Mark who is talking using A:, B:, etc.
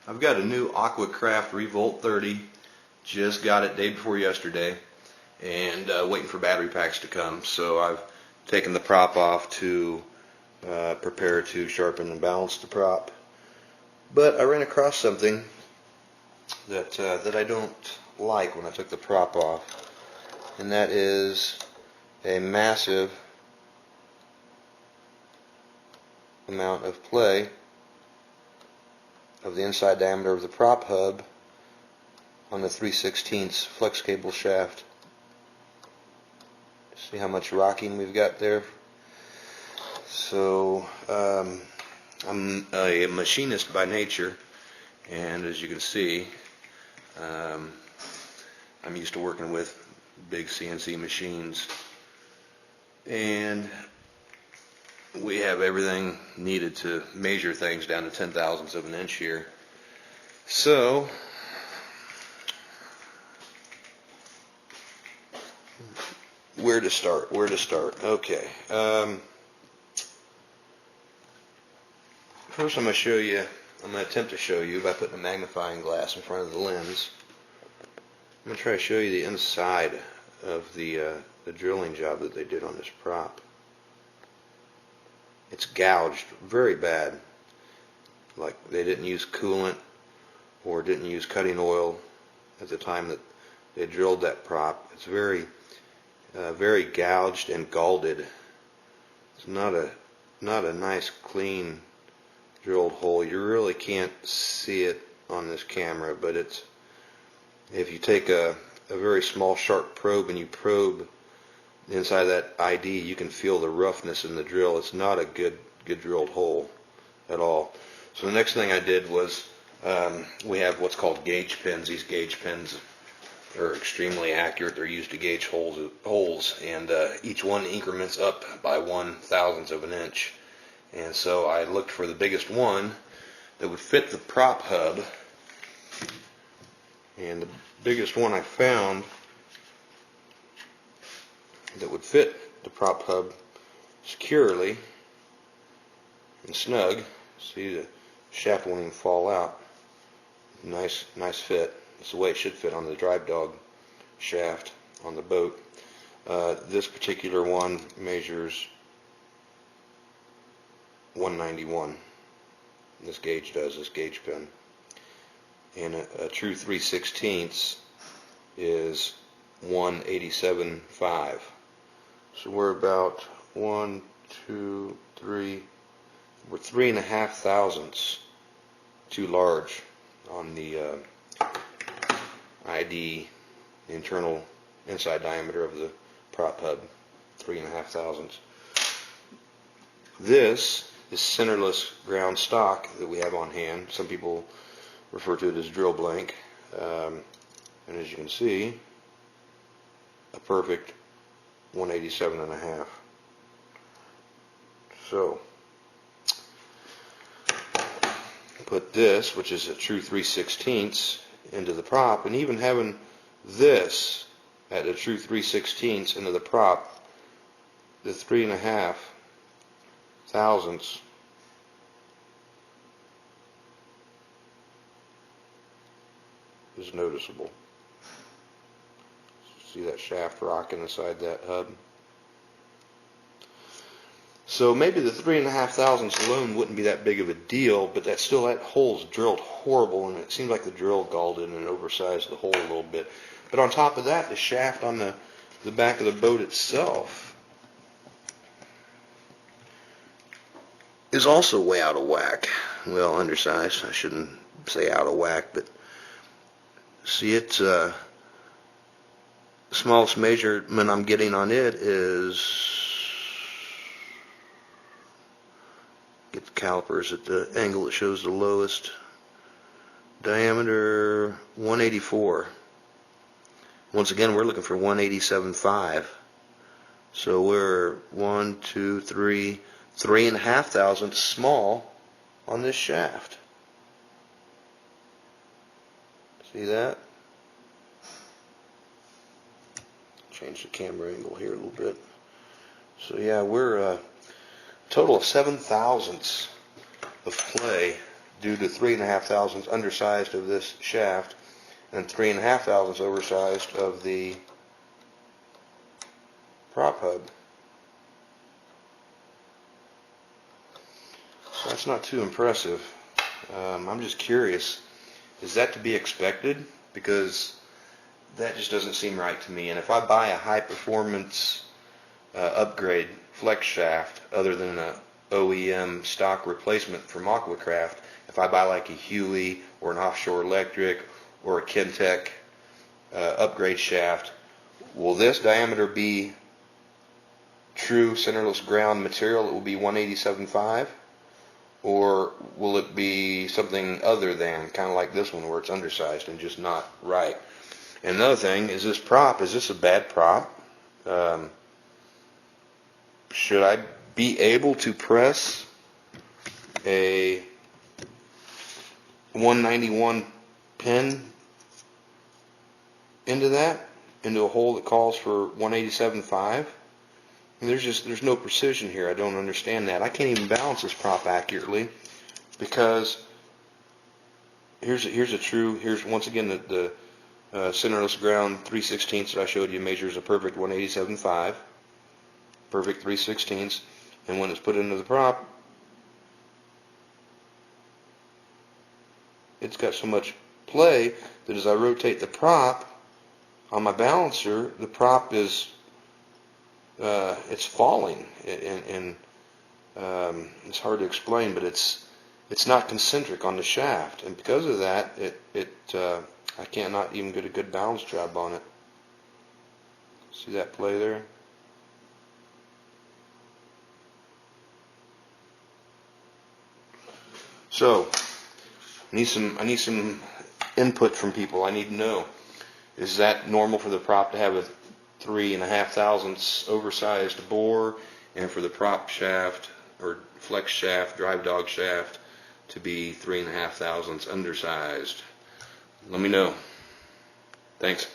A: I've got a new Aquacraft Revolt 30, just got it day before yesterday, and waiting for battery packs to come. So I've taken the prop off to prepare to sharpen and balance the prop. But I ran across something that I don't like when I took the prop off, and that is a massive amount of play of the inside diameter of the prop hub on the 3/16 flex cable shaft. See how much rocking we've got there? So I'm a machinist by nature, and as you can see, I'm used to working with big CNC machines, and we have everything needed to measure things down to 10,000ths of an inch here. So where to start? Okay. First I'm going to attempt to show you by putting a magnifying glass in front of the lens. I'm going to try to show you the inside of the drilling job that they did on this prop. It's gouged very bad, like they didn't use coolant or didn't use cutting oil at the time that they drilled that prop. It's very very gouged and galded. It's not a nice clean drilled hole. You really can't see it on this camera, but it's, if you take a very small sharp probe and you probe inside that ID, you can feel the roughness in the drill. It's not a good drilled hole at all. So the next thing I did was, we have what's called gauge pins. These gauge pins are extremely accurate. They're used to gauge holes, and each one increments up by 1/1000th of an inch. And so I looked for the biggest one that would fit the prop hub, and the biggest one I found that would fit the prop hub securely and snug. See, the shaft won't even fall out. Nice fit. It's the way it should fit on the drive dog shaft on the boat. This particular one measures 191. This gauge does, this gauge pin. And a true 3/16 is 187.5. So we're about 1, 2, 3. We're 3.5 thousandths too large on the ID, the internal inside diameter of the prop hub. 3.5 thousandths. This is centerless ground stock that we have on hand. Some people refer to it as drill blank, and as you can see, a perfect 187.5. So put this, which is a true 3/16, into the prop, and even having this at a true 3/16 into the prop, the 3.5 thousandths is noticeable. See that shaft rocking inside that hub? So maybe the 3.5 thousandths alone wouldn't be that big of a deal, but that hole's drilled horrible, and it seems like the drill galled in and oversized the hole a little bit. But on top of that, the shaft on the back of the boat itself is also way out of whack. Well, undersized. I shouldn't say out of whack, but see, it's the smallest measurement I'm getting on it is, get the calipers at the angle that shows the lowest diameter, 184. Once again, we're looking for 187.5. So we're 1, 2, 3, 3.5 thousandths small on this shaft. See that? Change the camera angle here a little bit. So yeah, we're a total of 7 thousandths of play due to 3.5 thousandths undersized of this shaft and 3.5 thousandths oversized of the prop hub. So that's not too impressive. I'm just curious, is that to be expected? Because that just doesn't seem right to me. And if I buy a high performance upgrade flex shaft other than a OEM stock replacement from Aquacraft, if I buy like a Huey or an Offshore Electric or a Kentech upgrade shaft, will this diameter be true centerless ground material? It will be 187.5, or will it be something other than, kind of like this one where it's undersized and just not right? And another thing is, this prop, is this a bad prop? Should I be able to press a 191 pin into that, into a hole that calls for 187.5? There's no precision here. I don't understand that. I can't even balance this prop accurately, because here's once again the centerless ground 3/16 that I showed you measures a perfect 187.5, perfect 3/16, and when it's put into the prop, it's got so much play that as I rotate the prop on my balancer, the prop is it's falling, and it's hard to explain, but it's not concentric on the shaft, and because of that, I cannot even get a good balance job on it. See that play there? So I need some input from people. I need to know, is that normal for the prop to have a 3.5 thousandths oversized bore, and for the prop shaft or flex shaft, drive dog shaft, to be 3.5 thousandths undersized? Let me know. Thanks.